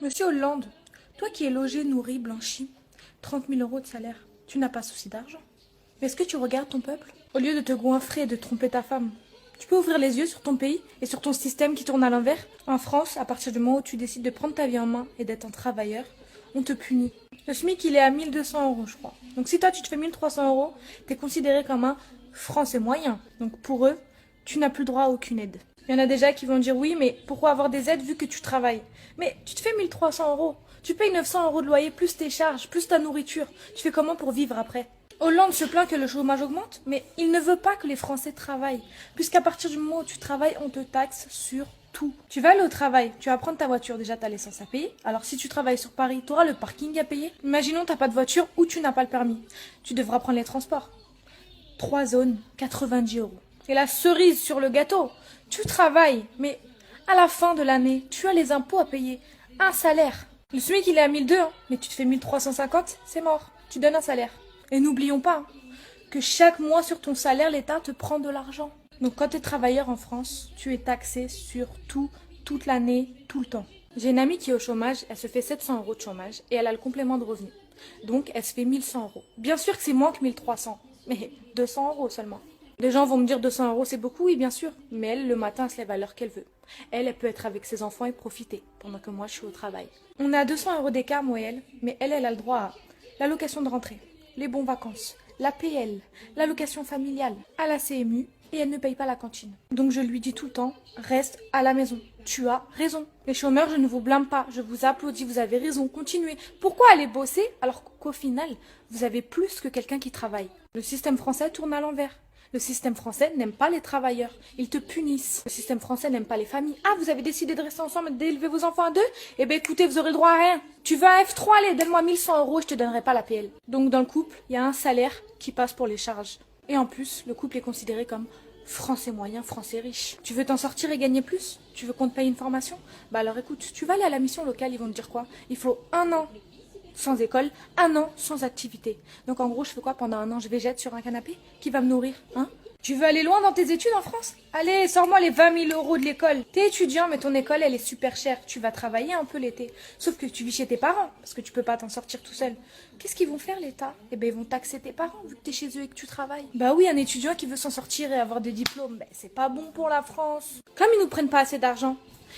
Monsieur Hollande, toi qui es logé, nourri, blanchi, 30 000 euros de salaire, tu n'as pas souci d'argent. Mais est-ce que tu regardes ton peuple? Au lieu de te goinfrer et de tromper ta femme, tu peux ouvrir les yeux sur ton pays et sur ton système qui tourne à l'envers. En France, à partir du moment où tu décides de prendre ta vie en main et d'être un travailleur, on te punit. Le SMIC, il est à 1200 euros, je crois. Donc si toi, tu te fais 1300 euros, t'es considéré comme un Français moyen. Donc pour eux, tu n'as plus droit à aucune aide. Il y en a déjà qui vont dire oui, mais pourquoi avoir des aides vu que tu travailles? Mais tu te fais 1300 euros. Tu payes 900 euros de loyer, plus tes charges, plus ta nourriture. Tu fais comment pour vivre après? Hollande se plaint que le chômage augmente, mais il ne veut pas que les Français travaillent. Puisqu'à partir du moment où tu travailles, on te taxe sur tout. Tu vas aller au travail, tu vas prendre ta voiture, déjà t'as l'essence à payer. Alors si tu travailles sur Paris, tu auras le parking à payer. Imaginons t'as pas de voiture ou tu n'as pas le permis. Tu devras prendre les transports. 3 zones, 90 euros. Et la cerise sur le gâteau, tu travailles, mais à la fin de l'année, tu as les impôts à payer. Un salaire. Le SMIC, il est à 1200, hein, mais tu te fais 1350, c'est mort. Tu donnes un salaire. Et n'oublions pas que chaque mois sur ton salaire, l'État te prend de l'argent. Donc quand tu es travailleur en France, tu es taxé sur tout, toute l'année, tout le temps. J'ai une amie qui est au chômage, elle se fait 700 euros de chômage et elle a le complément de revenu. Donc elle se fait 1100 euros. Bien sûr que c'est moins que 1300, mais 200 euros seulement. Les gens vont me dire 200 euros c'est beaucoup, oui bien sûr, mais elle le matin elle se lève à l'heure qu'elle veut. Elle peut être avec ses enfants et profiter, pendant que moi je suis au travail. On est à 200 euros d'écart moi et elle, mais elle a le droit à l'allocation de rentrée, les bons vacances, l'APL, l'allocation familiale, à la CMU, et elle ne paye pas la cantine. Donc je lui dis tout le temps, reste à la maison. Tu as raison. Les chômeurs, je ne vous blâme pas, je vous applaudis, vous avez raison, continuez. Pourquoi aller bosser alors qu'au final, vous avez plus que quelqu'un qui travaille? Le système français tourne à l'envers. Le système français n'aime pas les travailleurs. Ils te punissent. Le système français n'aime pas les familles. Ah, vous avez décidé de rester ensemble et d'élever vos enfants à deux? Eh ben écoutez, vous aurez le droit à rien. Tu veux un F3, allez, donne-moi 1100 euros, je te donnerai pas la PL. Donc dans le couple, il y a un salaire qui passe pour les charges. Et en plus, le couple est considéré comme français moyen, français riche. Tu veux t'en sortir et gagner plus? Tu veux qu'on te paye une formation? Bah alors écoute, tu vas aller à la mission locale, ils vont te dire quoi? Il faut 1 an sans école, 1 an sans activité. Donc en gros, je fais quoi pendant 1 an? Je végète sur un canapé? Qui va me nourrir, hein? Tu veux aller loin dans tes études en France? Allez, sors-moi les 20 000 euros de l'école. T'es étudiant, mais ton école, elle est super chère. Tu vas travailler un peu l'été. Sauf que tu vis chez tes parents, parce que tu peux pas t'en sortir tout seul. Qu'est-ce qu'ils vont faire, l'État? Eh ben, ils vont taxer tes parents, vu que t'es chez eux et que tu travailles. Bah oui, un étudiant qui veut s'en sortir et avoir des diplômes, ben, c'est pas bon pour la France. Comme ils nous prennent pas assez d'argent,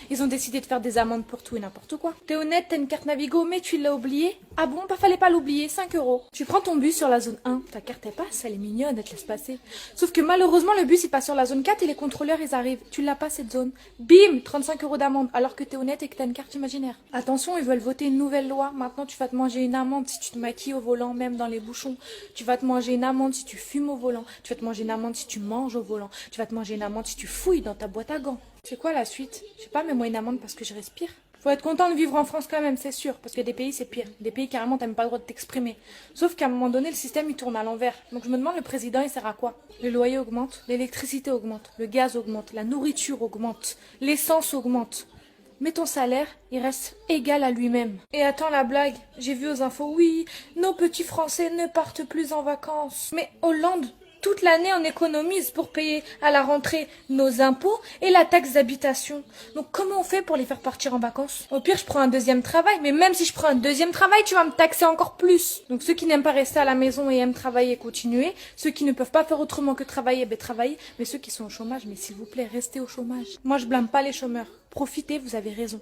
ils ont décidé de faire des amendes pour tout et n'importe quoi. T'es honnête, t'as une carte Navigo, mais tu l'as oubliée? Ah bon, bah fallait pas l'oublier, 5 euros. Tu prends ton bus sur la zone 1, ta carte elle passe, elle est mignonne, elle te laisse passer. Sauf que malheureusement, le bus il passe sur la zone 4 et les contrôleurs ils arrivent. Tu l'as pas cette zone. Bim, 35 euros d'amende, alors que t'es honnête et que t'as une carte imaginaire. Attention, ils veulent voter une nouvelle loi. Maintenant, tu vas te manger une amende si tu te maquilles au volant, même dans les bouchons. Tu vas te manger une amende si tu fumes au volant. Tu vas te manger une amende si tu manges au volant. Tu vas te manger une amende si tu fouilles dans ta boîte à gants. C'est quoi la suite? Je sais pas, mets-moi une amende parce que je respire. Faut être content de vivre en France quand même, c'est sûr. Parce qu'il y a des pays, c'est pire. Des pays, carrément, t'as même pas le droit de t'exprimer. Sauf qu'à un moment donné, le système, il tourne à l'envers. Donc je me demande, le président, il sert à quoi? Le loyer augmente, l'électricité augmente, le gaz augmente, la nourriture augmente, l'essence augmente. Mais ton salaire, il reste égal à lui-même. Et attends la blague, j'ai vu aux infos, oui, nos petits Français ne partent plus en vacances. Mais Hollande, toute l'année, on économise pour payer à la rentrée nos impôts et la taxe d'habitation. Donc comment on fait pour les faire partir en vacances? Au pire, je prends un deuxième travail, mais même si je prends un deuxième travail, tu vas me taxer encore plus. Donc ceux qui n'aiment pas rester à la maison et aiment travailler, continuez. Ceux qui ne peuvent pas faire autrement que travailler, ben travaillez. Mais ceux qui sont au chômage, mais s'il vous plaît, restez au chômage. Moi, je blâme pas les chômeurs. Profitez, vous avez raison.